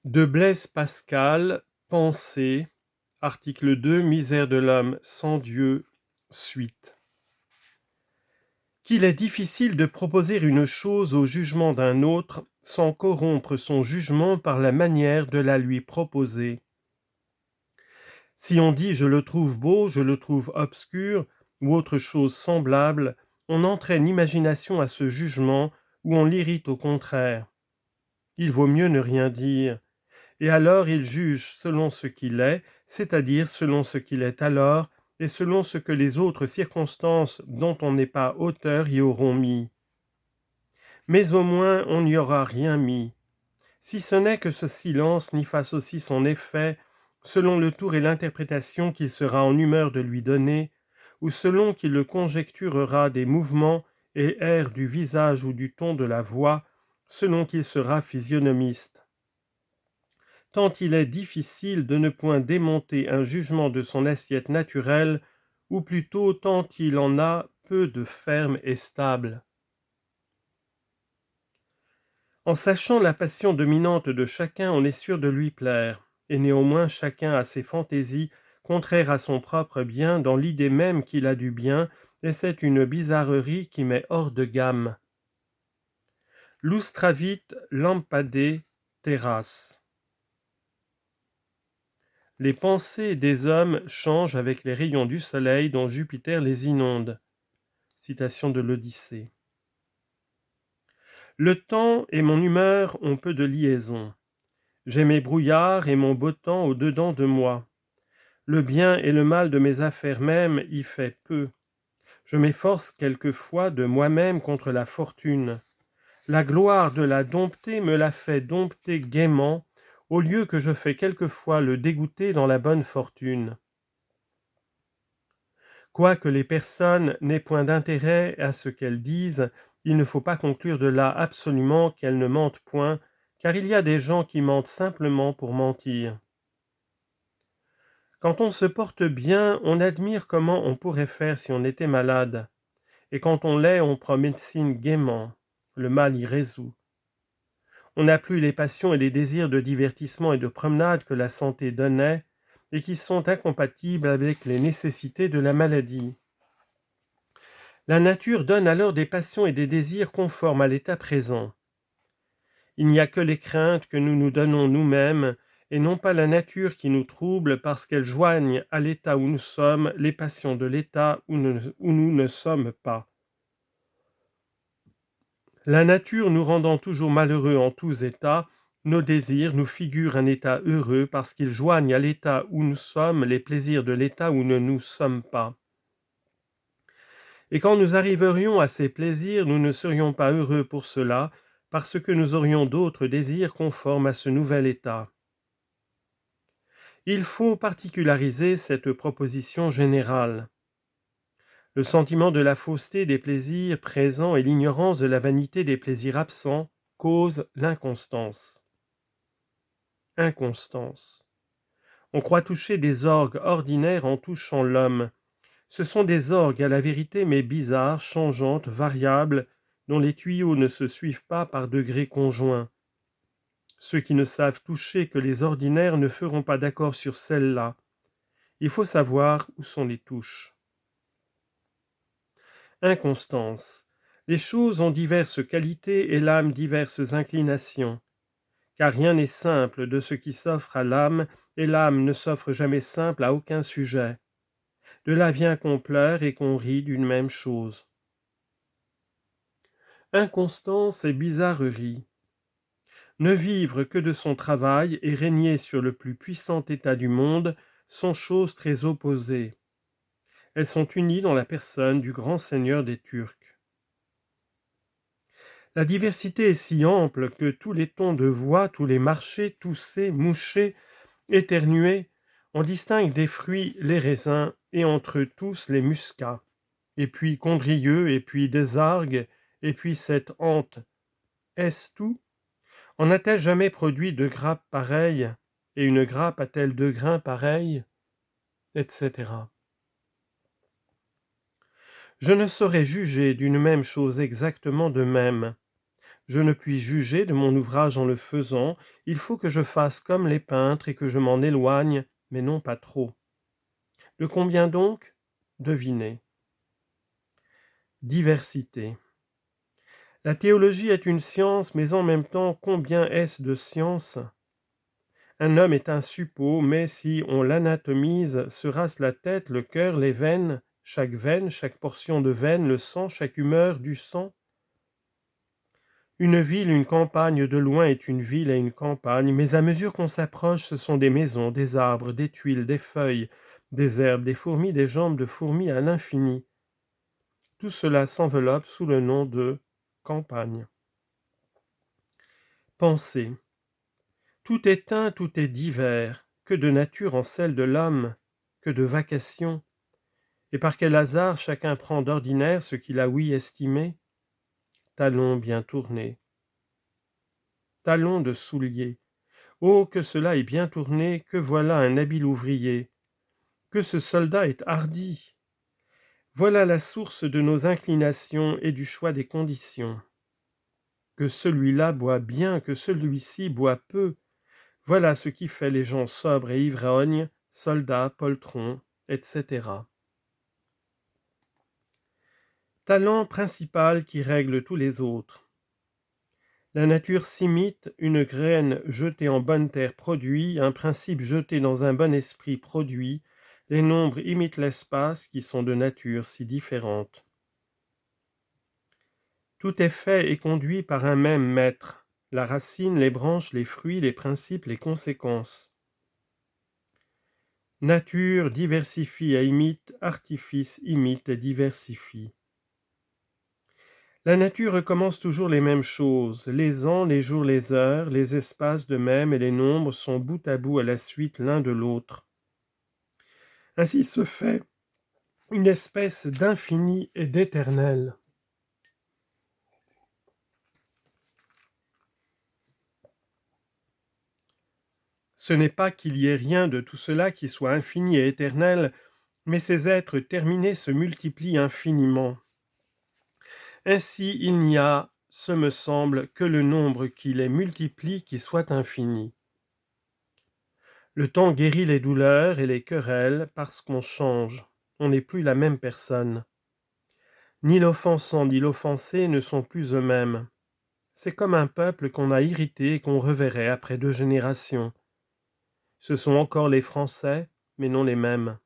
De Blaise Pascal, Pensée, article 2, Misère de l'homme sans Dieu, suite. Qu'il est difficile de proposer une chose au jugement d'un autre sans corrompre son jugement par la manière de la lui proposer. Si on dit je le trouve beau, je le trouve obscur, ou autre chose semblable, on entraîne l'imagination à ce jugement ou on l'irrite au contraire. Il vaut mieux ne rien dire. Et alors il juge selon ce qu'il est, c'est-à-dire selon ce qu'il est alors, et selon ce que les autres circonstances dont on n'est pas auteur y auront mis. Mais au moins on n'y aura rien mis. Si ce n'est que ce silence n'y fasse aussi son effet, selon le tour et l'interprétation qu'il sera en humeur de lui donner, ou selon qu'il le conjecturera des mouvements et airs du visage ou du ton de la voix, selon qu'il sera physionomiste. Tant il est difficile de ne point démonter un jugement de son assiette naturelle, ou plutôt tant il en a peu de ferme et stable. En sachant la passion dominante de chacun, on est sûr de lui plaire, et néanmoins chacun a ses fantaisies, contraires à son propre bien, dans l'idée même qu'il a du bien, et c'est une bizarrerie qui met hors de gamme. Lustravit lampadé terrasse. Les pensées des hommes changent avec les rayons du soleil dont Jupiter les inonde. Citation de l'Odyssée. Le temps et mon humeur ont peu de liaison. J'ai mes brouillards et mon beau temps au-dedans de moi. Le bien et le mal de mes affaires même y fait peu. Je m'efforce quelquefois de moi-même contre la fortune. La gloire de la dompter me la fait dompter gaiement, au lieu que je fais quelquefois le dégoûter dans la bonne fortune. Quoique les personnes n'aient point d'intérêt à ce qu'elles disent, il ne faut pas conclure de là absolument qu'elles ne mentent point, car il y a des gens qui mentent simplement pour mentir. Quand on se porte bien, on admire comment on pourrait faire si on était malade, et quand on l'est, on prend médecine gaiement, le mal y résout. On n'a plus les passions et les désirs de divertissement et de promenade que la santé donnait, et qui sont incompatibles avec les nécessités de la maladie. La nature donne alors des passions et des désirs conformes à l'état présent. Il n'y a que les craintes que nous nous donnons nous-mêmes, et non pas la nature qui nous trouble parce qu'elle joigne à l'état où nous sommes les passions de l'état où nous ne sommes pas. La nature nous rendant toujours malheureux en tous états, nos désirs nous figurent un état heureux parce qu'ils joignent à l'état où nous sommes les plaisirs de l'état où nous ne sommes pas. Et quand nous arriverions à ces plaisirs, nous ne serions pas heureux pour cela, parce que nous aurions d'autres désirs conformes à ce nouvel état. Il faut particulariser cette proposition générale. Le sentiment de la fausseté des plaisirs présents et l'ignorance de la vanité des plaisirs absents causent l'inconstance. Inconstance. On croit toucher des orgues ordinaires en touchant l'homme. Ce sont des orgues à la vérité mais bizarres, changeantes, variables, dont les tuyaux ne se suivent pas par degrés conjoints. Ceux qui ne savent toucher que les ordinaires ne feront pas d'accord sur celle-là. Il faut savoir où sont les touches. Inconstance. Les choses ont diverses qualités et l'âme diverses inclinations. Car rien n'est simple de ce qui s'offre à l'âme, et l'âme ne s'offre jamais simple à aucun sujet. De là vient qu'on pleure et qu'on rit d'une même chose. Inconstance et bizarrerie. Ne vivre que de son travail et régner sur le plus puissant état du monde sont choses très opposées. Elles sont unies dans la personne du grand seigneur des Turcs. La diversité est si ample que tous les tons de voix, tous les marchés, tousser, moucher, éternuer, on distingue des fruits les raisins et entre eux tous les muscats, et puis Condrieux, et puis des argues, et puis cette hante. Est-ce tout? En a-t-elle jamais produit deux grappes pareilles, et une grappe a-t-elle deux grains pareils, etc. Je ne saurais juger d'une même chose exactement de même. Je ne puis juger de mon ouvrage en le faisant, il faut que je fasse comme les peintres et que je m'en éloigne, mais non pas trop. De combien donc? Devinez. Diversité. La théologie est une science, mais en même temps, combien est-ce de science? Un homme est un suppôt, mais si on l'anatomise, se rase la tête, le cœur, les veines, chaque portion de veine, le sang, chaque humeur du sang. Une ville, une campagne de loin est une ville et une campagne, mais à mesure qu'on s'approche, ce sont des maisons, des arbres, des tuiles, des feuilles, des herbes, des fourmis, des jambes de fourmis à l'infini. Tout cela s'enveloppe sous le nom de campagne. Pensée. Tout est un, tout est divers, que de nature en celle de l'homme, que de vacations. Et par quel hasard chacun prend d'ordinaire ce qu'il a ouï estimé? Talons bien tournés. Talons de souliers. Oh, que cela est bien tourné, que voilà un habile ouvrier, que ce soldat est hardi. Voilà la source de nos inclinations et du choix des conditions. Que celui-là boit bien, que celui-ci boit peu. Voilà ce qui fait les gens sobres et ivrognes, soldats, poltrons, etc. Talent principal qui règle tous les autres. La nature s'imite, une graine jetée en bonne terre produit, un principe jeté dans un bon esprit produit, les nombres imitent l'espace qui sont de nature si différentes. Tout est fait et conduit par un même maître, la racine, les branches, les fruits, les principes, les conséquences. Nature diversifie et imite, artifice imite et diversifie. La nature recommence toujours les mêmes choses, les ans, les jours, les heures, les espaces de même et les nombres sont bout à bout à la suite l'un de l'autre. Ainsi se fait une espèce d'infini et d'éternel. Ce n'est pas qu'il y ait rien de tout cela qui soit infini et éternel, mais ces êtres terminés se multiplient infiniment. Ainsi il n'y a, ce me semble, que le nombre qui les multiplie qui soit infini. Le temps guérit les douleurs et les querelles parce qu'on change, on n'est plus la même personne. Ni l'offensant ni l'offensé ne sont plus eux-mêmes. C'est comme un peuple qu'on a irrité et qu'on reverrait après 2 générations. Ce sont encore les Français, mais non les mêmes.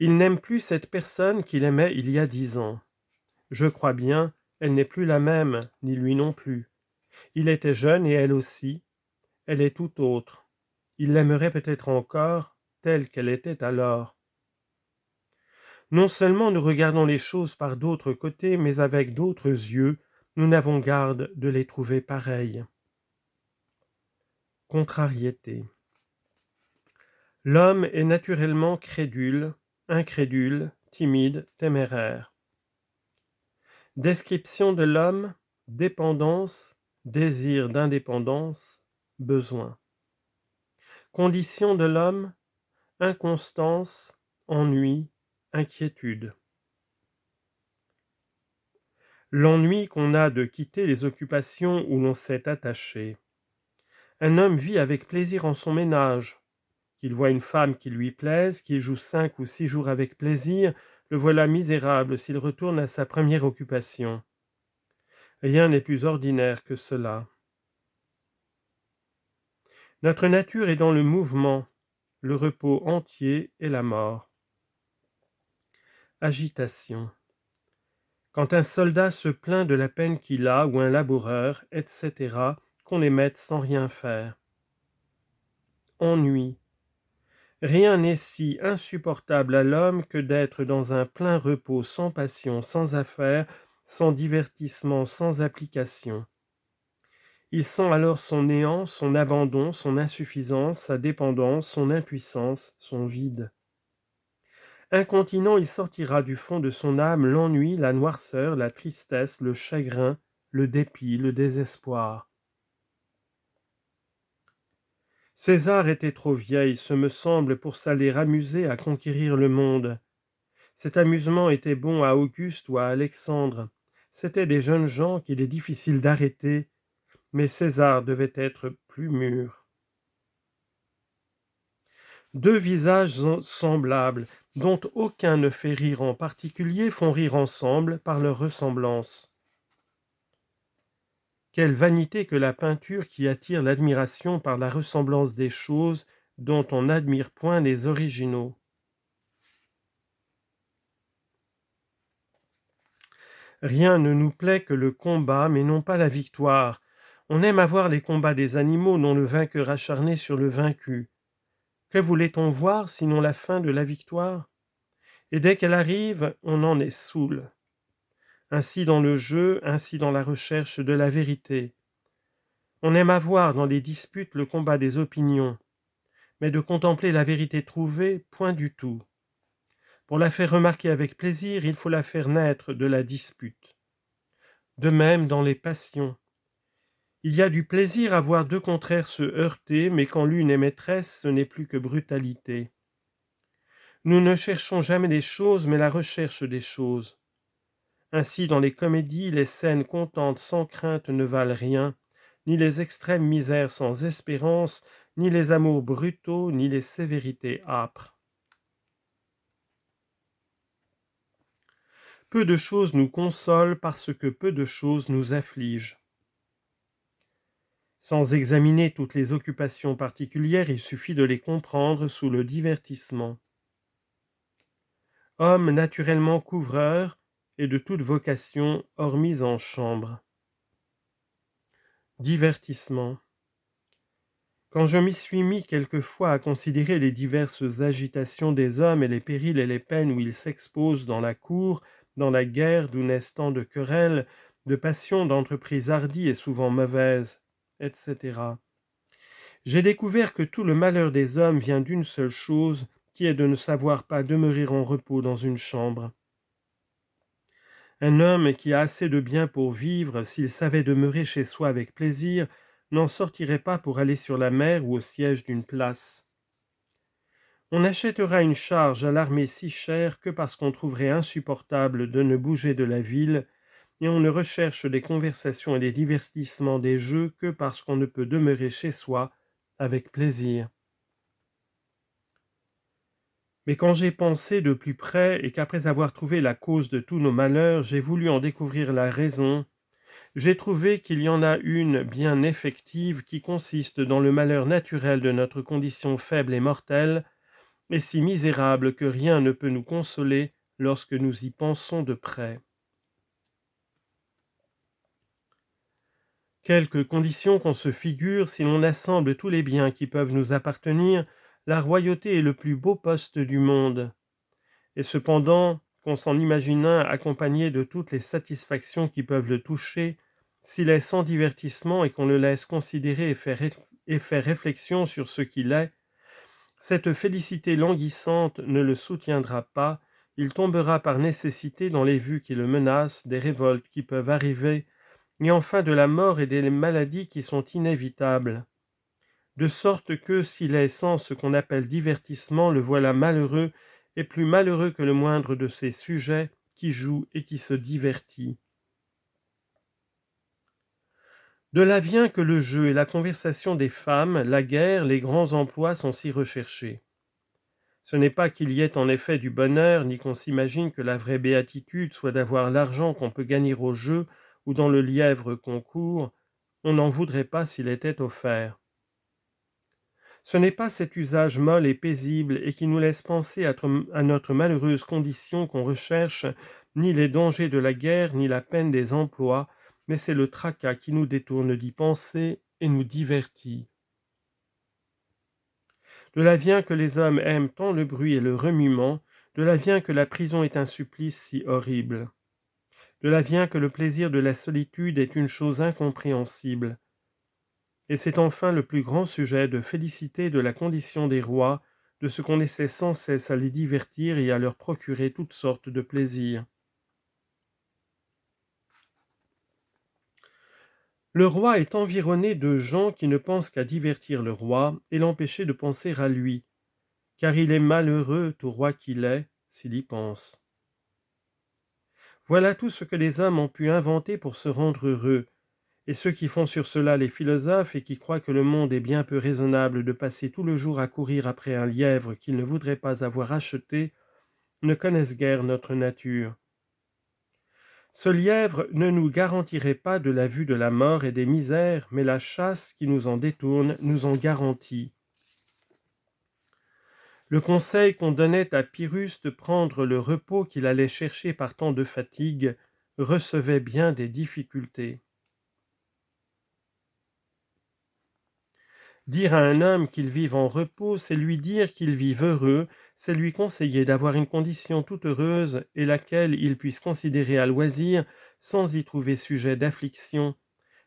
Il n'aime plus cette personne qu'il aimait il y a 10 ans. Je crois bien, elle n'est plus la même, ni lui non plus. Il était jeune et elle aussi. Elle est tout autre. Il l'aimerait peut-être encore, telle qu'elle était alors. Non seulement nous regardons les choses par d'autres côtés, mais avec d'autres yeux, nous n'avons garde de les trouver pareilles. Contrariété. L'homme est naturellement crédule, incrédule, timide, téméraire. Description de l'homme, dépendance, désir d'indépendance, besoin. Condition de l'homme, inconstance, ennui, inquiétude. L'ennui qu'on a de quitter les occupations où l'on s'est attaché. Un homme vit avec plaisir en son ménage. Qu'il voit une femme qui lui plaise, qu'il joue 5 ou 6 jours avec plaisir, le voilà misérable s'il retourne à sa première occupation. Rien n'est plus ordinaire que cela. Notre nature est dans le mouvement, le repos entier et la mort. Agitation. Quand un soldat se plaint de la peine qu'il a, ou un laboureur, etc., qu'on les mette sans rien faire. Ennui. Rien n'est si insupportable à l'homme que d'être dans un plein repos, sans passion, sans affaires, sans divertissement, sans application. Il sent alors son néant, son abandon, son insuffisance, sa dépendance, son impuissance, son vide. Incontinent, il sortira du fond de son âme l'ennui, la noirceur, la tristesse, le chagrin, le dépit, le désespoir. César était trop vieille, ce me semble, pour s'aller amuser à conquérir le monde. Cet amusement était bon à Auguste ou à Alexandre. C'étaient des jeunes gens qu'il est difficile d'arrêter, mais César devait être plus mûr. Deux visages semblables, dont aucun ne fait rire en particulier, font rire ensemble par leur ressemblance. Quelle vanité que la peinture qui attire l'admiration par la ressemblance des choses dont on n'admire point les originaux. Rien ne nous plaît que le combat, mais non pas la victoire. On aime à voir les combats des animaux, non le vainqueur acharné sur le vaincu. Que voulait-on voir, sinon la fin de la victoire? Et dès qu'elle arrive, on en est saoul. Ainsi dans le jeu, ainsi dans la recherche de la vérité. On aime à voir dans les disputes le combat des opinions, mais de contempler la vérité trouvée, point du tout. Pour la faire remarquer avec plaisir, il faut la faire naître de la dispute. De même dans les passions. Il y a du plaisir à voir deux contraires se heurter, mais quand l'une est maîtresse, ce n'est plus que brutalité. Nous ne cherchons jamais les choses, mais la recherche des choses. Ainsi, dans les comédies, les scènes contentes sans crainte ne valent rien, ni les extrêmes misères sans espérance, ni les amours brutaux, ni les sévérités âpres. Peu de choses nous consolent parce que peu de choses nous affligent. Sans examiner toutes les occupations particulières, il suffit de les comprendre sous le divertissement. Homme naturellement couvreur et de toute vocation, hormis en chambre. Divertissement. Quand je m'y suis mis quelquefois à considérer les diverses agitations des hommes et les périls et les peines où ils s'exposent dans la cour, dans la guerre d'où naissent tant de querelles, de passions, d'entreprises hardies et souvent mauvaises, etc. J'ai découvert que tout le malheur des hommes vient d'une seule chose, qui est de ne savoir pas demeurer en repos dans une chambre. Un homme qui a assez de bien pour vivre, s'il savait demeurer chez soi avec plaisir, n'en sortirait pas pour aller sur la mer ou au siège d'une place. On achètera une charge à l'armée si chère que parce qu'on trouverait insupportable de ne bouger de la ville, et on ne recherche les conversations et les divertissements des jeux que parce qu'on ne peut demeurer chez soi avec plaisir. Mais quand j'ai pensé de plus près et qu'après avoir trouvé la cause de tous nos malheurs, j'ai voulu en découvrir la raison, j'ai trouvé qu'il y en a une bien effective qui consiste dans le malheur naturel de notre condition faible et mortelle, et si misérable que rien ne peut nous consoler lorsque nous y pensons de près. Quelques conditions qu'on se figure, si l'on assemble tous les biens qui peuvent nous appartenir, la royauté est le plus beau poste du monde. Et cependant, qu'on s'en imagine un accompagné de toutes les satisfactions qui peuvent le toucher, s'il est sans divertissement et qu'on le laisse considérer et faire réflexion sur ce qu'il est, cette félicité languissante ne le soutiendra pas, il tombera par nécessité dans les vues qui le menacent, des révoltes qui peuvent arriver, et enfin de la mort et des maladies qui sont inévitables. De sorte que, s'il est sans ce qu'on appelle divertissement, le voilà malheureux, et plus malheureux que le moindre de ses sujets, qui joue et qui se divertit. De là vient que le jeu et la conversation des femmes, la guerre, les grands emplois sont si recherchés. Ce n'est pas qu'il y ait en effet du bonheur, ni qu'on s'imagine que la vraie béatitude soit d'avoir l'argent qu'on peut gagner au jeu ou dans le lièvre qu'on court, on n'en voudrait pas s'il était offert. Ce n'est pas cet usage molle et paisible et qui nous laisse penser à notre malheureuse condition qu'on recherche, ni les dangers de la guerre, ni la peine des emplois, mais c'est le tracas qui nous détourne d'y penser et nous divertit. De là vient que les hommes aiment tant le bruit et le remuement, de là vient que la prison est un supplice si horrible. De là vient que le plaisir de la solitude est une chose incompréhensible. Et c'est enfin le plus grand sujet de félicité de la condition des rois, de ce qu'on essaie sans cesse à les divertir et à leur procurer toutes sortes de plaisirs. Le roi est environné de gens qui ne pensent qu'à divertir le roi et l'empêcher de penser à lui, car il est malheureux, tout roi qu'il est, s'il y pense. Voilà tout ce que les hommes ont pu inventer pour se rendre heureux, et ceux qui font sur cela les philosophes et qui croient que le monde est bien peu raisonnable de passer tout le jour à courir après un lièvre qu'ils ne voudraient pas avoir acheté, ne connaissent guère notre nature. Ce lièvre ne nous garantirait pas de la vue de la mort et des misères, mais la chasse qui nous en détourne nous en garantit. Le conseil qu'on donnait à Pyrrhus de prendre le repos qu'il allait chercher par tant de fatigue recevait bien des difficultés. Dire à un homme qu'il vive en repos, c'est lui dire qu'il vive heureux, c'est lui conseiller d'avoir une condition toute heureuse et laquelle il puisse considérer à loisir sans y trouver sujet d'affliction.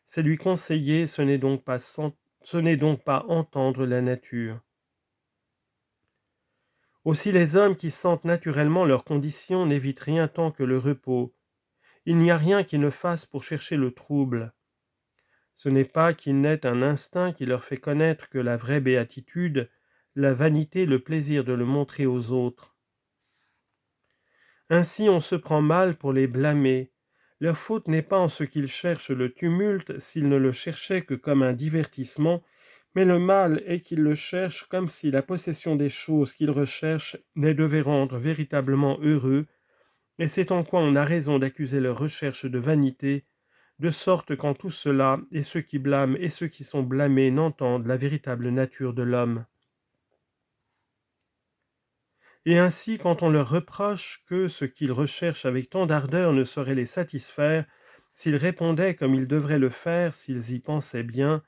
C'est lui conseiller, ce n'est donc pas entendre la nature. Aussi les hommes qui sentent naturellement leurs conditions n'évitent rien tant que le repos. Il n'y a rien qu'ils ne fassent pour chercher le trouble. Ce n'est pas qu'ils n'aient un instinct qui leur fait connaître que la vraie béatitude, la vanité, le plaisir de le montrer aux autres. Ainsi on se prend mal pour les blâmer. Leur faute n'est pas en ce qu'ils cherchent le tumulte s'ils ne le cherchaient que comme un divertissement, mais le mal est qu'ils le cherchent comme si la possession des choses qu'ils recherchent les devait rendre véritablement heureux, et c'est en quoi on a raison d'accuser leur recherche de vanité, de sorte qu'en tout cela, et ceux qui blâment et ceux qui sont blâmés n'entendent la véritable nature de l'homme. Et ainsi, quand on leur reproche que ce qu'ils recherchent avec tant d'ardeur ne saurait les satisfaire, s'ils répondaient comme ils devraient le faire s'ils y pensaient bien,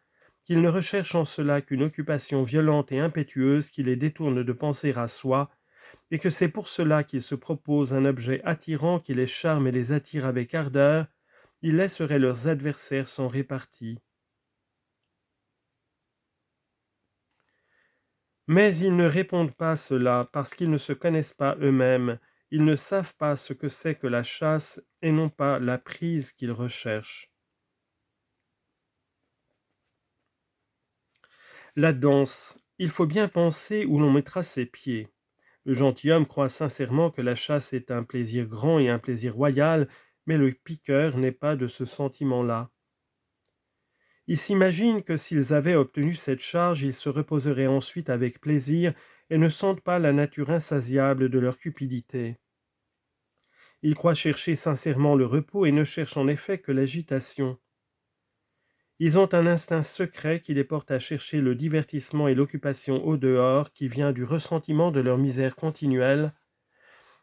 qu'ils ne recherchent en cela qu'une occupation violente et impétueuse qui les détourne de penser à soi, et que c'est pour cela qu'ils se proposent un objet attirant qui les charme et les attire avec ardeur, ils laisseraient leurs adversaires sans répartie. Mais ils ne répondent pas cela parce qu'ils ne se connaissent pas eux-mêmes, ils ne savent pas ce que c'est que la chasse et non pas la prise qu'ils recherchent. La danse, il faut bien penser où l'on mettra ses pieds. Le gentilhomme croit sincèrement que la chasse est un plaisir grand et un plaisir royal, mais le piqueur n'est pas de ce sentiment-là. Ils s'imaginent que s'ils avaient obtenu cette charge, ils se reposeraient ensuite avec plaisir et ne sentent pas la nature insatiable de leur cupidité. Ils croient chercher sincèrement le repos et ne cherchent en effet que l'agitation. Ils ont un instinct secret qui les porte à chercher le divertissement et l'occupation au dehors qui vient du ressentiment de leur misère continuelle,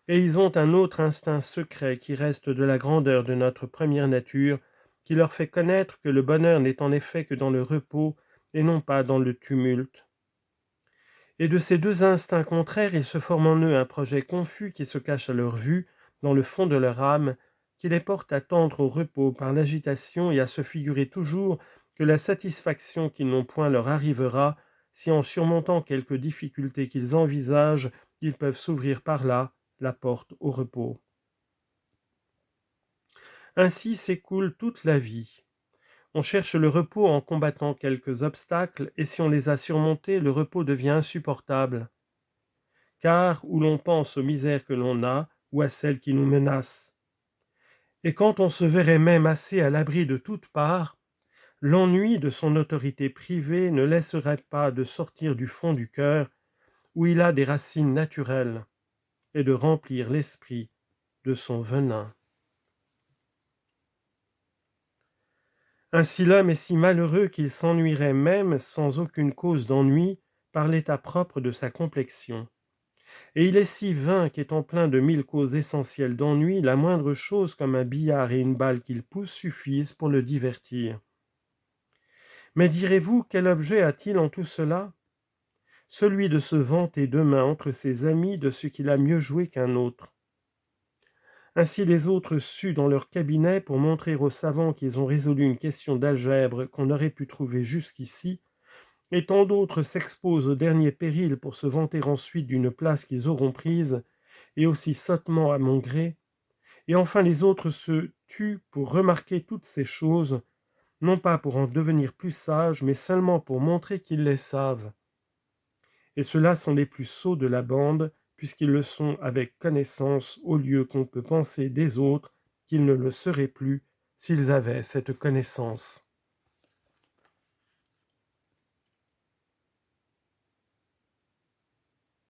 et ils ont un autre instinct secret qui reste de la grandeur de notre première nature, qui leur fait connaître que le bonheur n'est en effet que dans le repos et non pas dans le tumulte. Et de ces deux instincts contraires, il se forme en eux un projet confus qui se cache à leur vue, dans le fond de leur âme, qui les porte à tendre au repos par l'agitation et à se figurer toujours que la satisfaction qu'ils n'ont point leur arrivera, si en surmontant quelques difficultés qu'ils envisagent, ils peuvent s'ouvrir par là la porte au repos. Ainsi s'écoule toute la vie. On cherche le repos en combattant quelques obstacles, et si on les a surmontés, le repos devient insupportable. Car où l'on pense aux misères que l'on a, ou à celles qui nous menacent. Et quand on se verrait même assez à l'abri de toutes parts, l'ennui de son autorité privée ne laisserait pas de sortir du fond du cœur, où il a des racines naturelles, et de remplir l'esprit de son venin. Ainsi l'homme est si malheureux qu'il s'ennuierait même, sans aucune cause d'ennui, par l'état propre de sa complexion. Et il est si vain qu'étant plein de 1000 causes essentielles d'ennui, la moindre chose comme un billard et une balle qu'il pousse suffisent pour le divertir. Mais direz-vous, quel objet a-t-il en tout cela? Celui de se vanter demain entre ses amis de ce qu'il a mieux joué qu'un autre. Ainsi les autres suent dans leur cabinet pour montrer aux savants qu'ils ont résolu une question d'algèbre qu'on aurait pu trouver jusqu'ici, et tant d'autres s'exposent au dernier péril pour se vanter ensuite d'une place qu'ils auront prise, et aussi sottement à mon gré, et enfin les autres se tuent pour remarquer toutes ces choses, non pas pour en devenir plus sages, mais seulement pour montrer qu'ils les savent. Et ceux-là sont les plus sots de la bande, puisqu'ils le sont avec connaissance au lieu qu'on peut penser des autres, qu'ils ne le seraient plus s'ils avaient cette connaissance.